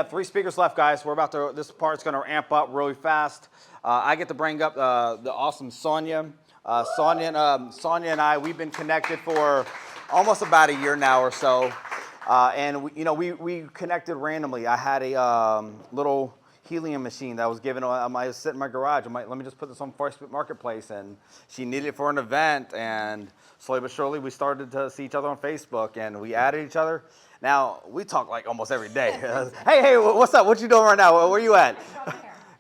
Three speakers left, guys. This part's going to amp up really fast. I get to bring up the awesome Sonya. Sonya and I, we've been connected for almost about a year now or so. And we connected randomly. I had a little helium machine that was given. I might sit in my garage. Let me just put this on Facebook Marketplace, and she needed it for an event. And slowly but surely, we started to see each other on Facebook, and we added each other. Now we talk like almost every day. Hey, what's up? What you doing right now? Where you at?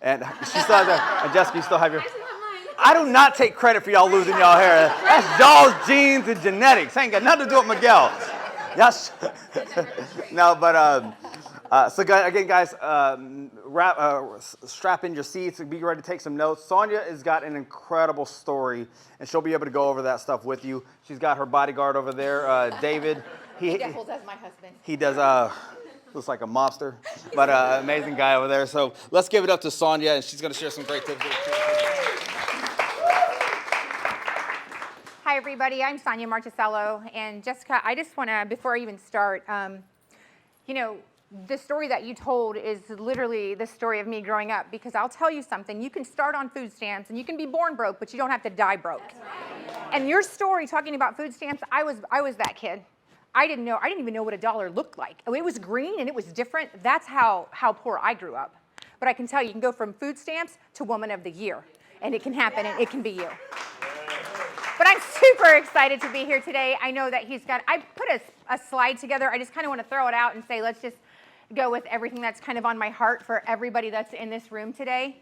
And she still has that. And Jessica, you still have your. I do not take credit for y'all losing y'all hair. That's y'all's genes and genetics. Ain't got nothing to do with Miguel. Yes. No, but so again, guys, strap in your seats and be ready to take some notes. Sonya has got an incredible story, and she'll be able to go over that stuff with you. She's got her bodyguard over there, David. He doubles as my husband. He does. Looks like a mobster, but amazing guy over there. So let's give it up to Sonya, and she's going to share some great tips. Hi, everybody. I'm Sonya Marchisillo, and Jessica, I just want to, before I even start, the story that you told is literally the story of me growing up, because I'll tell you something. You can start on food stamps, and you can be born broke, but you don't have to die broke. Right. And your story talking about food stamps, I was that kid. I didn't even know what $1 looked like. It was green and it was different. That's how poor I grew up. But I can tell you can go from food stamps to Woman of the Year, and it can happen, and it can be you. But I'm super excited to be here today. I know that I put a slide together. I just kind of want to throw it out and say, let's just go with everything that's kind of on my heart for everybody that's in this room today.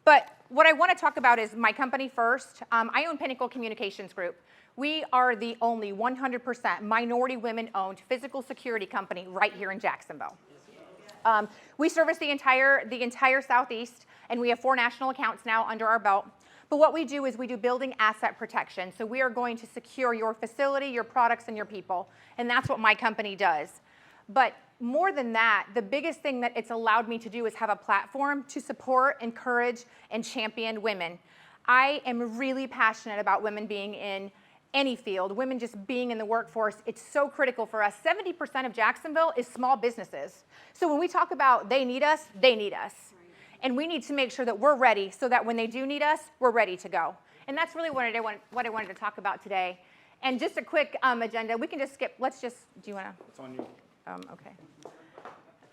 But what I want to talk about is my company first. I own Pinnacle Communications Group. We are the only 100% minority women-owned physical security company right here in Jacksonville. We service the entire Southeast, and we have 4 national accounts now under our belt. But what we do is we do building asset protection. So we are going to secure your facility, your products, and your people. And that's what my company does. But more than that, the biggest thing that it's allowed me to do is have a platform to support, encourage, and champion women. I am really passionate about women being in any field, women just being in the workforce. It's so critical for us. 70% of Jacksonville is small businesses. So when we talk about they need us, they need us. And we need to make sure that we're ready so that when they do need us, we're ready to go. And that's really what I wanted to talk about today. And just a quick agenda. We can just skip. Do you want to? It's on you. Okay.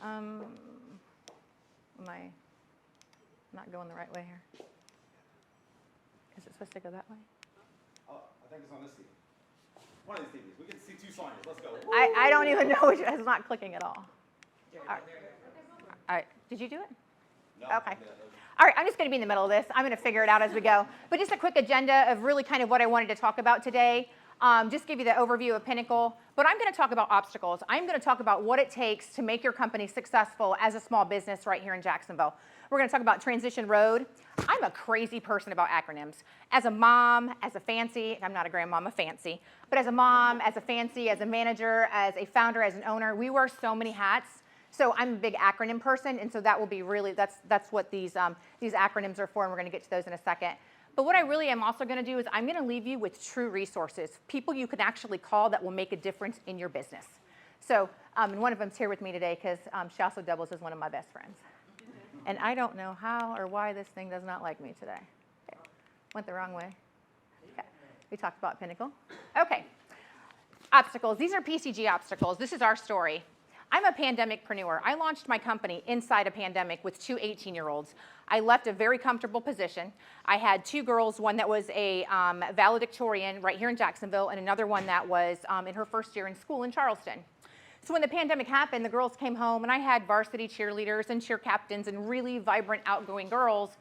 Am I not going the right way here? Is it supposed to go that way? I think it's on this TV. One of these TVs. We can see 2 Sonyas. Let's go. I don't even know which. It's not clicking at all. All right. Did you do it? No. Okay. All right, I'm just going to be in the middle of this. I'm going to figure it out as we go. But just a quick agenda of really kind of what I wanted to talk about today. Just give you the overview of Pinnacle. But I'm going to talk about obstacles. I'm going to talk about what it takes to make your company successful as a small business right here in Jacksonville. We're going to talk about Transition Road. I'm a crazy person about acronyms. As a mom, as a fancy, I'm not a grandma, I'm a fancy, but as a mom, as a fancy, as a manager, as a founder, as an owner, we wear so many hats. So I'm a big acronym person, and so that will be really, that's what these acronyms are for, and we're going to get to those in a second. But what I really am also going to do is I'm going to leave you with true resources, people you can actually call that will make a difference in your business. So and one of them's here with me today because she also doubles as one of my best friends. And I don't know how or why this thing does not like me today. Okay. Went the wrong way. Okay. We talked about Pinnacle. Okay. Obstacles. These are PCG obstacles. This is our story. I'm a pandemicpreneur. I launched my company inside a pandemic with 2 18-year-olds. I left a very comfortable position. I had 2 girls, one that was a valedictorian right here in Jacksonville, and another one that was in her first year in school in Charleston. So when the pandemic happened, the girls came home, and I had varsity cheerleaders and cheer captains and really vibrant, outgoing girls.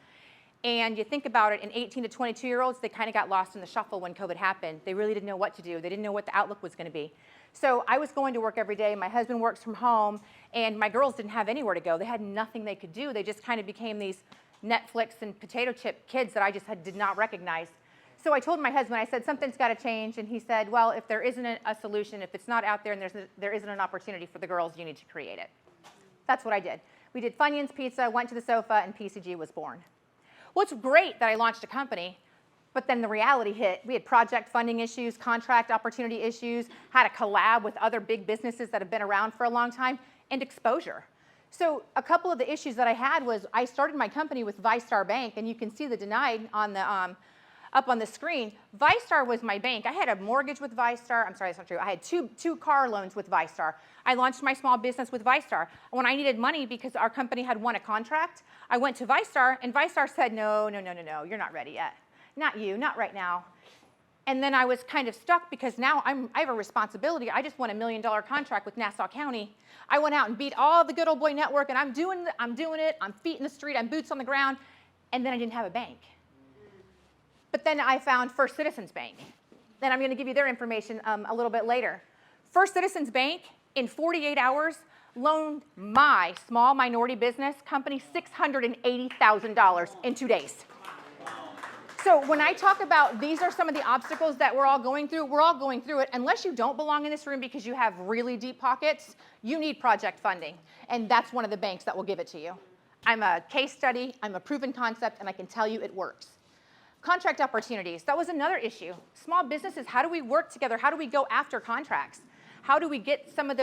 And you think about it, in 18 to 22-year-olds, they kind of got lost in the shuffle when COVID happened. They really didn't know what to do. They didn't know what the outlook was going to be. So I was going to work every day. My husband works from home, and my girls didn't have anywhere to go. They had nothing they could do. They just kind of became these Netflix and potato chip kids that I just did not recognize. So I told my husband, I said, something's got to change. And he said, well, if there isn't a solution, if it's not out there and there isn't an opportunity for the girls, you need to create it. That's what I did. We did Funyuns Pizza, went to the sofa, and PCG was born. Well, it's great that I launched a company, but then the reality hit. We had project funding issues, contract opportunity issues, had a collab with other big businesses that have been around for a long time, and exposure. So a couple of the issues that I had was I started my company with ViStar Bank, and you can see the denied on the up on the screen. ViStar was my bank. I had a mortgage with ViStar. I'm sorry, that's not true. I had two car loans with ViStar. I launched my small business with ViStar. When I needed money because our company had won a contract, I went to ViStar, and ViStar said, no, you're not ready yet. Not you, not right now. And then I was kind of stuck because now I have a responsibility. I just won $1 million contract with Nassau County. I went out and beat all the good old boy network, and I'm doing it. I'm feet in the street. I'm boots on the ground. And then I didn't have a bank. But then I found First Citizens Bank. And I'm going to give you their information a little bit later. First Citizens Bank, in 48 hours, loaned my small minority business company $680,000 in 2 days. So when I talk about these are some of the obstacles that we're all going through it. Unless you don't belong in this room because you have really deep pockets, you need project funding. And that's one of the banks that will give it to you. I'm a case study, I'm a proven concept, and I can tell you it works. Contract opportunities, that was another issue. Small businesses, how do we work together? How do we go after contracts? How do we get some of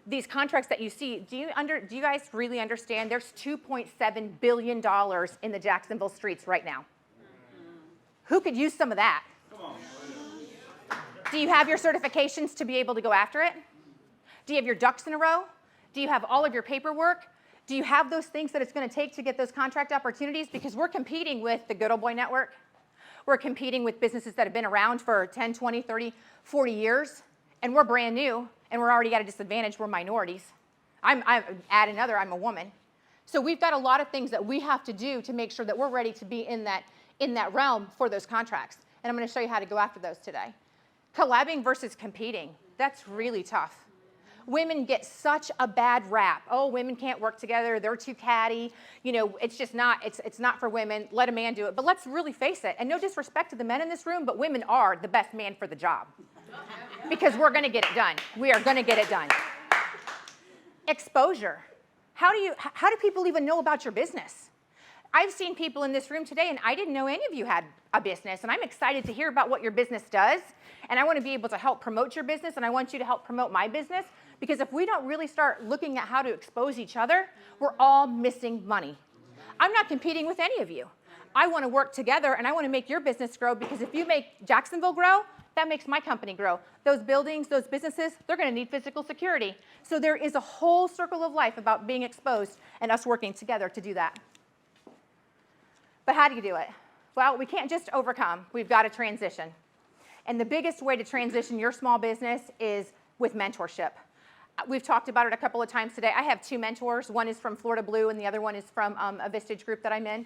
these contracts that you see? Do you guys really understand there's $2.7 billion in the Jacksonville streets right now? Who could use some of that? Do you have your certifications to be able to go after it? Do you have your ducks in a row? Do you have all of your paperwork? Do you have those things that it's going to take to get those contract opportunities? Because we're competing with the good old boy network. We're competing with businesses that have been around for 10, 20, 30, 40 years, and we're brand new, and we're already at a disadvantage. We're minorities. I'm a woman. So we've got a lot of things that we have to do to make sure that we're ready to be in that realm for those contracts. And I'm going to show you how to go after those today. Collabing versus competing, that's really tough. Women get such a bad rap. Oh, women can't work together. They're too catty. You know, it's just not, it's not for women. Let a man do it. But let's really face it. And no disrespect to the men in this room, but women are the best man for the job. Because we're going to get it done. We are going to get it done. Exposure. How do people even know about your business? I've seen people in this room today, and I didn't know any of you had a business, and I'm excited to hear about what your business does, and I want to be able to help promote your business, and I want you to help promote my business, because if we don't really start looking at how to expose each other, we're all missing money. I'm not competing with any of you. I want to work together, and I want to make your business grow, because if you make Jacksonville grow, that makes my company grow. Those buildings, those businesses, they're going to need physical security. So there is a whole circle of life about being exposed and us working together to do that. But how do you do it? Well, we can't just overcome. We've got to transition. And the biggest way to transition your small business is with mentorship. We've talked about it a couple of times today. I have two mentors. One is from Florida Blue, and the other one is from a Vistage group that I'm in.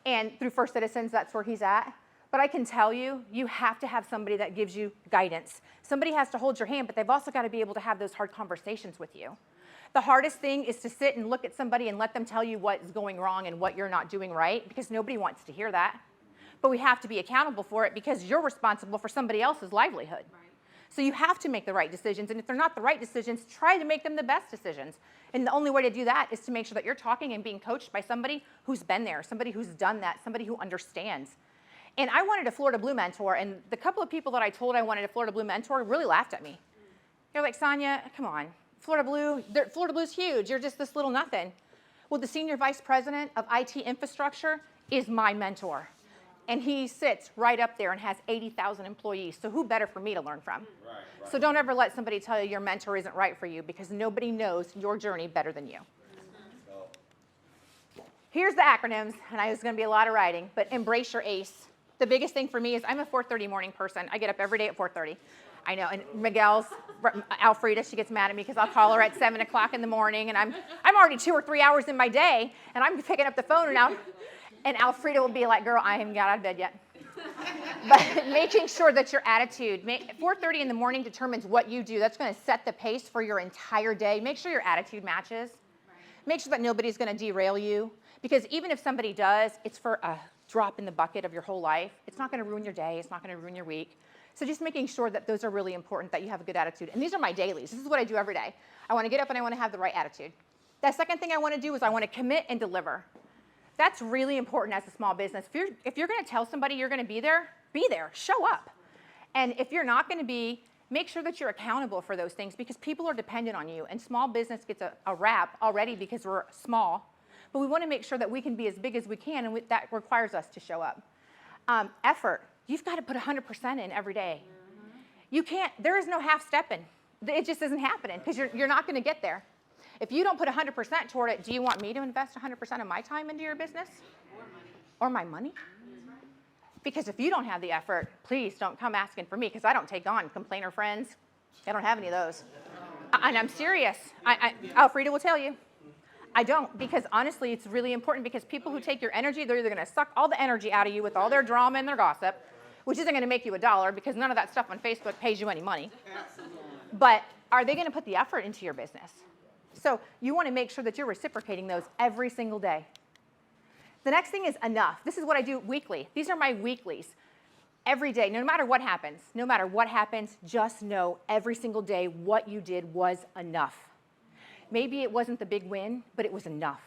And through First Citizens, that's where he's at. But I can tell you, you have to have somebody that gives you guidance. Somebody has to hold your hand, but they've also got to be able to have those hard conversations with you. The hardest thing is to sit and look at somebody and let them tell you what is going wrong and what you're not doing right, because nobody wants to hear that. But we have to be accountable for it because you're responsible for somebody else's livelihood. Right. So you have to make the right decisions, and if they're not the right decisions, try to make them the best decisions. And the only way to do that is to make sure that you're talking and being coached by somebody who's been there, somebody who's done that, somebody who understands. And I wanted a Florida Blue mentor, and the couple of people that I told I wanted a Florida Blue mentor really laughed at me. They're like, Sonya, come on. Florida Blue's huge. You're just this little nothing. Well, the senior vice president of IT infrastructure is my mentor. And he sits right up there and has 80,000 employees. So who better for me to learn from? Right. So don't ever let somebody tell you your mentor isn't right for you, because nobody knows your journey better than you. Here's the acronyms, and I was going to be a lot of writing, but embrace your ACE. The biggest thing for me is I'm a 4:30 morning person. I get up every day at 4:30. I know, and Alfreda, she gets mad at me because I'll call her at 7 o'clock in the morning, and I'm already 2 or 3 hours in my day, and I'm picking up the phone, and Alfreda will be like, girl, I haven't got out of bed yet. But making sure that your attitude, 4:30 in the morning determines what you do. That's going to set the pace for your entire day. Make sure your attitude matches. Make sure that nobody's going to derail you, because even if somebody does, it's for a drop in the bucket of your whole life. It's not going to ruin your day. It's not going to ruin your week. So just making sure that those are really important, that you have a good attitude. And these are my dailies. This is what I do every day. I want to get up and I want to have the right attitude. The second thing I want to do is I want to commit and deliver. That's really important as a small business. If you're going to tell somebody you're going to be there, show up. And if you're not going to be, Make sure that you're accountable for those things because people are dependent on you. And small business gets a rap already because we're small. But we want to make sure that we can be as big as we can, and that requires us to show up. Effort. You've got to put 100% in every day. You can't, there is no half-stepping. It just isn't happening because you're not going to get there. If you don't put 100% toward it, do you want me to invest 100% of my time into your business? Or my money? Because if you don't have the effort, please don't come asking for me because I don't take on complainer friends. I don't have any of those. And I'm serious. Alfreda will tell you. I don't, because honestly, it's really important because people who take your energy, they're either going to suck all the energy out of you with all their drama and their gossip, which isn't going to make you $1 because none of that stuff on Facebook pays you any money. But are they going to put the effort into your business? So you want to make sure that you're reciprocating those every single day. The next thing is enough. This is what I do weekly. These are my weeklies. Every day, no matter what happens, just know every single day what you did was enough. Maybe it wasn't the big win, but it was enough.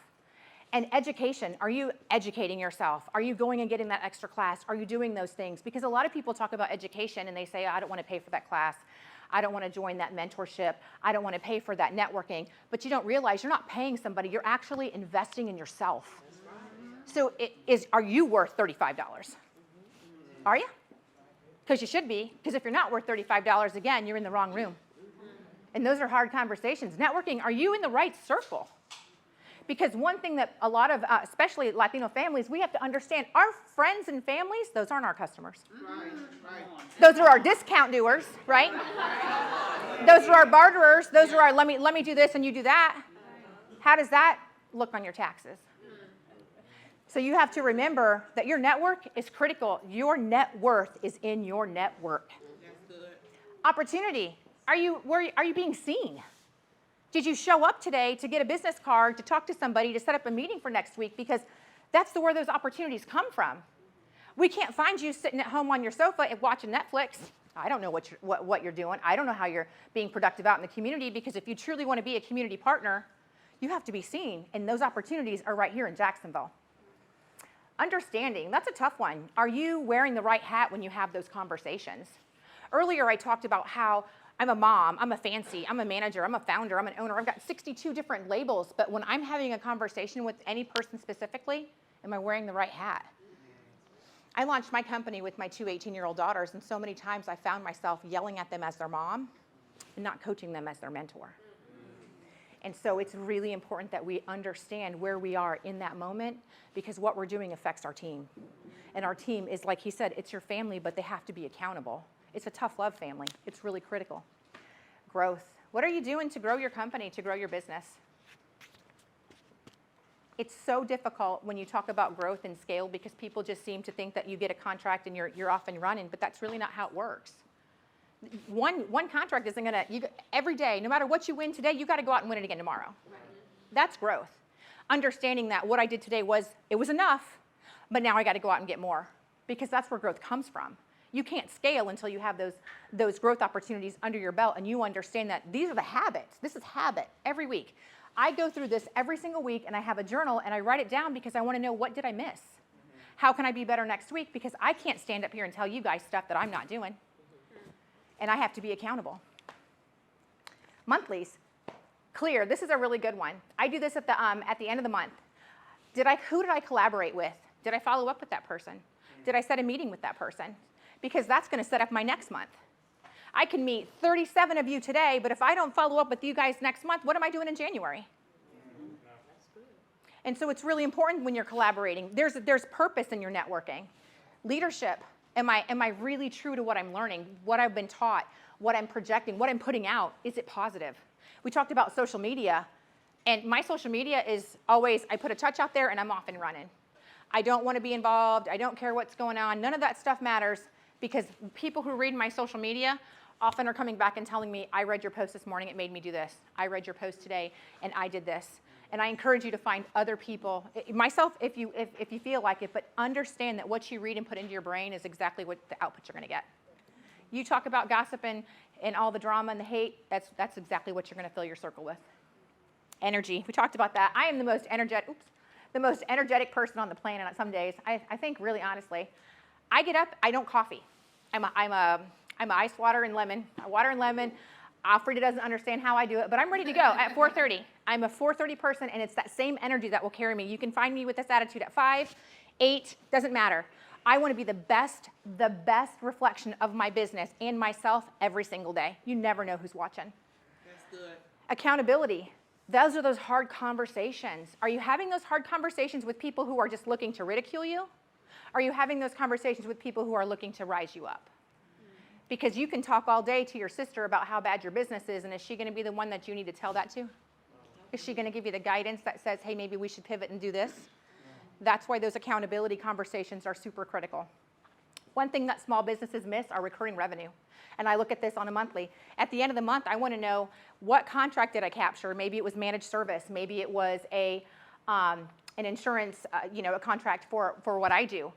And education, are you educating yourself? Are you going and getting that extra class? Are you doing those things? Because a lot of people talk about education and they say, I don't want to pay for that class. I don't want to join that mentorship. I don't want to pay for that networking. But you don't realize you're not paying somebody. You're actually investing in yourself. So are you worth $35? Are you? Because you should be. Because if you're not worth $35, again, you're in the wrong room. And those are hard conversations. Networking, are you in the right circle? Because one thing that a lot of, especially Latino families, we have to understand, our friends and families, those aren't our customers. Right. Those are our discount doers, right? Those are our barterers. Those are our, let me do this and you do that. How does that look on your taxes? So you have to remember that your network is critical. Your net worth is in your network. Opportunity. Are you being seen? Did you show up today to get a business card, to talk to somebody, to set up a meeting for next week? Because that's where those opportunities come from. We can't find you sitting at home on your sofa and watching Netflix. I don't know what you're doing. I don't know how you're being productive out in the community, because if you truly want to be a community partner, you have to be seen, and those opportunities are right here in Jacksonville. Understanding, that's a tough one. Are you wearing the right hat when you have those conversations? Earlier I talked about how I'm a mom, I'm a fancy, I'm a manager, I'm a founder, I'm an owner. I've got 62 different labels, but when I'm having a conversation with any person specifically, am I wearing the right hat? I launched my company with my two 18-year-old daughters, and so many times I found myself yelling at them as their mom and not coaching them as their mentor. And so it's really important that we understand where we are in that moment, because what we're doing affects our team. And our team is, like he said, it's your family, but they have to be accountable. It's a tough love family. It's really critical. Growth. What are you doing to grow your company, to grow your business? It's so difficult when you talk about growth and scale, because people just seem to think that you get a contract and you're off and running, but that's really not how it works. One contract isn't gonna, every day, no matter what you win today, you gotta go out and win it again tomorrow. Right. That's growth. Understanding that what I did today was enough, but now I gotta go out and get more, because that's where growth comes from. You can't scale until you have those growth opportunities under your belt, and you understand that these are the habits. This is habit every week. I go through this every single week, and I have a journal, and I write it down because I want to know, what did I miss? How can I be better next week? Because I can't stand up here and tell you guys stuff that I'm not doing, and I have to be accountable. Monthlies. Clear. This is a really good one. I do this at the end of the month. Who did I collaborate with? Did I follow up with that person? Did I set a meeting with that person? Because that's going to set up my next month. I can meet 37 of you today, but if I don't follow up with you guys next month, what am I doing in January? And so it's really important when you're collaborating. There's purpose in your networking. Leadership. Am I really true to what I'm learning, what I've been taught, what I'm projecting, what I'm putting out? Is it positive? We talked about social media, and my social media is always, I put a touch out there and I'm off and running. I don't want to be involved. I don't care what's going on. None of that stuff matters, because people who read my social media often are coming back and telling me, I read your post this morning, it made me do this. I read your post today, and I did this. And I encourage you to find other people, myself if you feel like it, but understand that what you read and put into your brain is exactly what the output you're going to get. You talk about gossip and all the drama and the hate, that's exactly what you're going to fill your circle with. Energy, we talked about that. I am the most energetic person on the planet on some days. I think, really honestly. I get up, I don't coffee. I'm I'm ice, water, and lemon. Water and lemon. Alfreda doesn't understand how I do it, but I'm ready to go at 4:30. I'm a 4:30 person, and it's that same energy that will carry me. You can find me with this attitude at 5, 8, doesn't matter. I want to be the best reflection of my business and myself every single day. You never know who's watching. That's good. Accountability. Those are those hard conversations. Are you having those hard conversations with people who are just looking to ridicule you? Are you having those conversations with people who are looking to rise you up? Because you can talk all day to your sister about how bad your business is, and is she going to be the one that you need to tell that to? Is she going to give you the guidance that says, hey, maybe we should pivot and do this? That's why those accountability conversations are super critical. One thing that small businesses miss are recurring revenue. And I look at this on a monthly. At the end of the month, I want to know what contract did I capture. Maybe it was managed service. Maybe it was an insurance, a contract for what I do.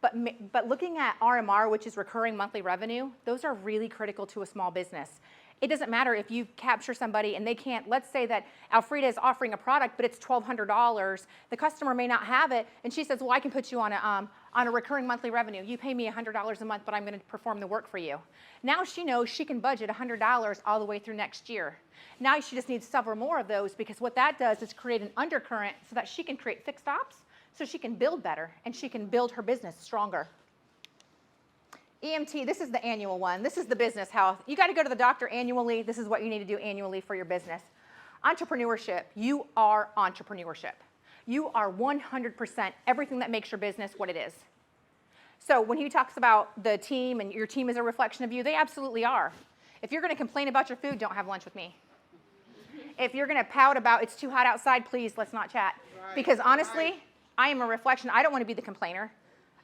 But looking at RMR, which is recurring monthly revenue, those are really critical to a small business. It doesn't matter if you capture somebody and they can't, let's say that Alfreda is offering a product, but it's $1,200. The customer may not have it, and she says, well, I can put you on a recurring monthly revenue. You pay me $100 a month, but I'm going to perform the work for you. Now she knows she can budget $100 all the way through next year. Now she just needs several more of those, because what that does is create an undercurrent so that she can create fixed ops, so she can build better, and she can build her business stronger. EMT, this is the annual one. This is the business health. You got to go to the doctor annually. This is what you need to do annually for your business. Entrepreneurship, you are entrepreneurship. You are 100% everything that makes your business what it is. So when he talks about the team and your team is a reflection of you, they absolutely are. If you're going to complain about your food, don't have lunch with me. If you're going to pout about it's too hot outside, please, let's not chat. Because honestly, I am a reflection. I don't want to be the complainer.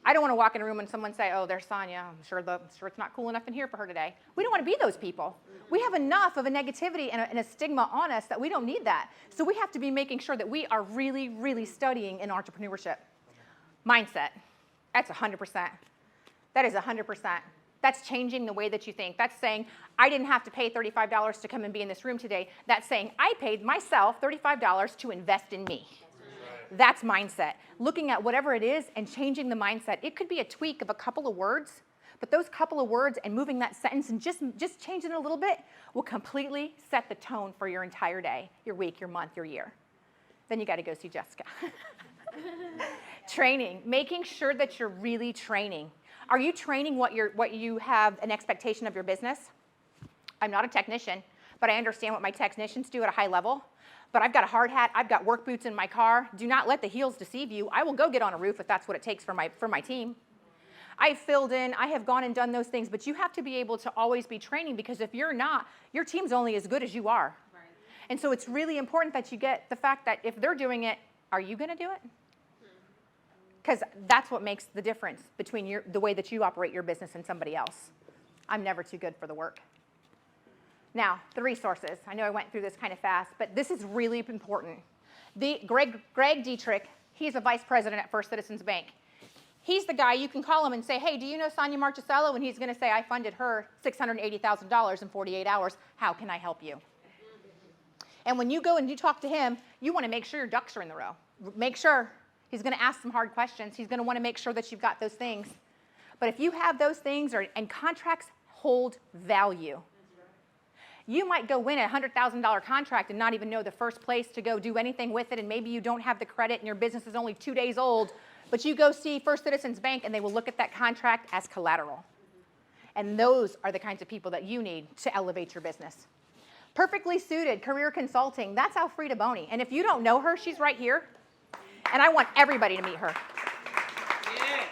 I don't want to walk in a room and someone say, oh, there's Sonya. I'm sure it's not cool enough in here for her today. We don't want to be those people. We have enough of a negativity and a stigma on us that we don't need that. So we have to be making sure that we are really, really studying in entrepreneurship. Mindset. That's 100%. That is 100%. That's changing the way that you think. That's saying, I didn't have to pay $35 to come and be in this room today. That's saying, I paid myself $35 to invest in me. That's mindset. Looking at whatever it is and changing the mindset. It could be a tweak of a couple of words, but those couple of words and moving that sentence and just changing it a little bit will completely set the tone for your entire day, your week, your month, your year. Then you got to go see Jessica. Training, making sure that you're really training. Are you training what you have an expectation of your business? I'm not a technician, but I understand what my technicians do at a high level. But I've got a hard hat, I've got work boots in my car. Do not let the heels deceive you. I will go get on a roof if that's what it takes for my team. I've filled in, I have gone and done those things, but you have to be able to always be training, because if you're not, your team's only as good as you are. Right. And so it's really important that you get the fact that if they're doing it, are you going to do it? Because that's what makes the difference between the way that you operate your business and somebody else. I'm never too good for the work. Now, the resources. I know I went through this kind of fast, but this is really important. Greg Dietrich, he's a vice president at First Citizens Bank. He's the guy you can call him and say, hey, do you know Sonya Marchisillo? And he's going to say, I funded her $680,000 in 48 hours. How can I help you? And when you go and you talk to him, you want to make sure your ducks are in the row. Make sure. He's going to ask some hard questions. He's going to want to make sure that you've got those things. But if you have those things, and contracts hold value. You might go win a $100,000 contract and not even know the first place to go do anything with it, and maybe you don't have the credit and your business is only 2 days old, but you go see First Citizens Bank and they will look at that contract as collateral. And those are the kinds of people that you need to elevate your business. Perfectly suited, career consulting, that's Alfreda Boney. And if you don't know her, she's right here. And I want everybody to meet her. Yes.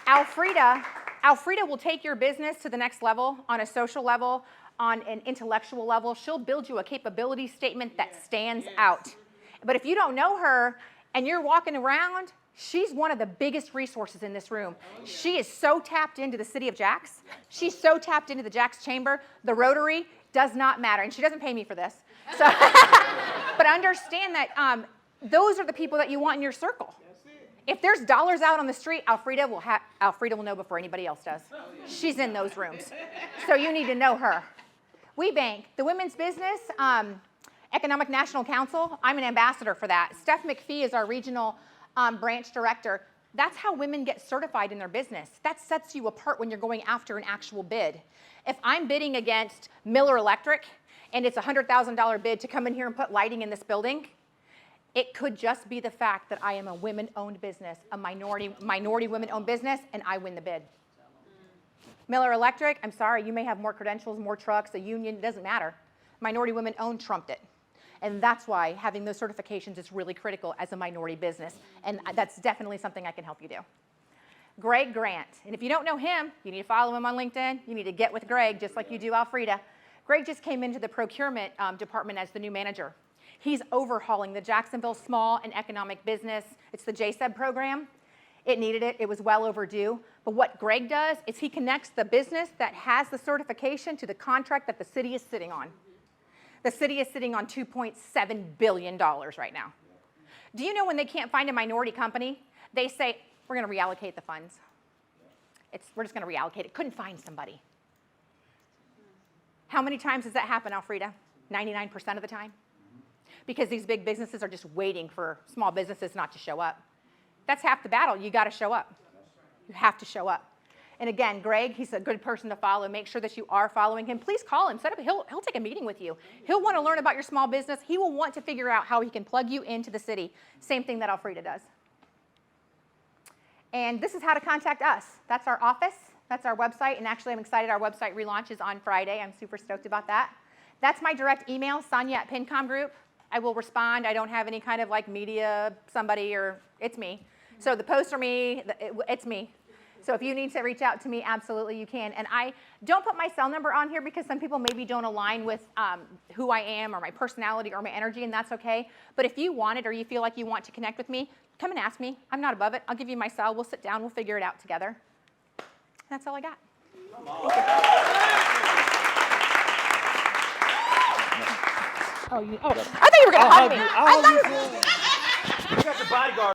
Alfreda will take your business to the next level on a social level, on an intellectual level. She'll build you a capability statement that stands out. But if you don't know her and you're walking around, she's one of the biggest resources in this room. She is so tapped into the city of Jax. She's so tapped into the Jax Chamber. The Rotary does not matter. And she doesn't pay me for this. So, but understand that those are the people that you want in your circle. If there's dollars out on the street, Alfreda will know before anybody else does. She's in those rooms. So you need to know her. WeBank, the Women's Business Economic National Council, I'm an ambassador for that. Steph McPhee is our regional branch director. That's how women get certified in their business. That sets you apart when you're going after an actual bid. If I'm bidding against Miller Electric and it's a $100,000 bid to come in here and put lighting in this building, it could just be the fact that I am a women-owned business, a minority women-owned business, and I win the bid. Miller Electric, I'm sorry, you may have more credentials, more trucks, a union, it doesn't matter. Minority women-owned trumped it. And that's why having those certifications is really critical as a minority business. And that's definitely something I can help you do. Greg Grant. And if you don't know him, you need to follow him on LinkedIn. You need to get with Greg just like you do Alfreda. Greg just came into the procurement department as the new manager. He's overhauling the Jacksonville Small and Economic Business. It's the JSEB program. It needed it. It was well overdue. But what Greg does is he connects the business that has the certification to the contract that the city is sitting on. The city is sitting on $2.7 billion right now. Do you know when they can't find a minority company, they say, we're going to reallocate the funds. We're just going to reallocate it. Couldn't find somebody. How many times does that happen, Alfreda? 99% of the time? Because these big businesses are just waiting for small businesses not to show up. That's half the battle. You got to show up. You have to show up. And again, Greg, he's a good person to follow. Make sure that you are following him. Please call him. He'll take a meeting with you. He'll want to learn about your small business. He will want to figure out how he can plug you into the city. Same thing that Alfreda does. And this is how to contact us. That's our office. That's our website. And actually, I'm excited. Our website relaunches on Friday. I'm super stoked about that. That's my direct email, Sonya@PinCom Group. I will respond. I don't have any kind of like media, somebody, or it's me. So the posts are me. It's me. So if you need to reach out to me, absolutely you can. And I don't put my cell number on here because some people maybe don't align with who I am or my personality or my energy, and that's okay. But if you want it or you feel like you want to connect with me, come and ask me. I'm not above it. I'll give you my cell. We'll sit down. We'll figure it out together. That's all I got. I thought you were going to hug me. You got your bodyguard.